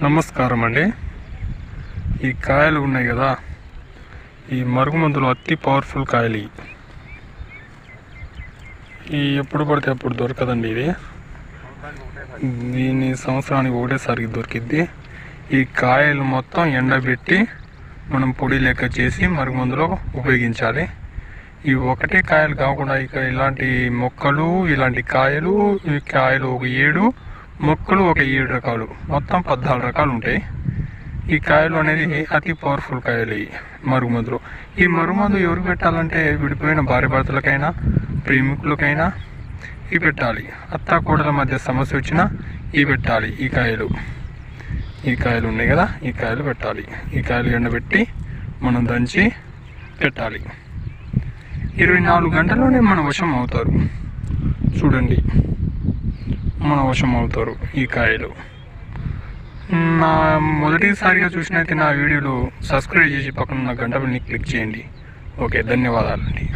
నమస్కారం అండి. ఈ కాయలు ఉన్నాయి కదా, ఈ మరుగుమందులు అతి పవర్ఫుల్ కాయలు. ఈ ఎప్పుడు పడితే అప్పుడు దొరకదండి. దీన్ని సంవత్సరానికి ఒకటేసారికి దొరికిద్ది. ఈ కాయలు మొత్తం ఎండబెట్టి మనం పొడి లెక్క చేసి మరుగుమందులో ఉపయోగించాలి. ఇవి ఒకటే కాయలు కాకుండా ఇక ఇలాంటి మొక్కలు, ఇలాంటి కాయలు, ఈ కాయలు ఒక 7, మొక్కలు ఒక 7 రకాలు, మొత్తం 14 రకాలు ఉంటాయి. ఈ కాయలు అనేది అతి పవర్ఫుల్ కాయలు. ఈ మరుగుమందులు, ఈ మరుగుమందు ఎవరు పెట్టాలంటే విడిపోయిన భార్య భర్తలకైనా, ప్రేమికులకైనా ఇవి పెట్టాలి. అత్త కోడల మధ్య సమస్య వచ్చినా ఇవి పెట్టాలి. ఈ కాయలు ఉన్నాయి కదా, ఈ కాయలు పెట్టాలి. ఈ కాయలు ఎండబెట్టి మనం దంచి పెట్టాలి. 24 గంటల్లోనే మన వశం అవుతారు. చూడండి, మన వశం అవుతారు ఈ కాయలు. నా మొదటిసారిగా చూసినైతే నా వీడియోలు సబ్స్క్రైబ్ చేసి పక్కన ఉన్న గంట బిల్ని క్లిక్ చేయండి. ఓకే, ధన్యవాదాలండి.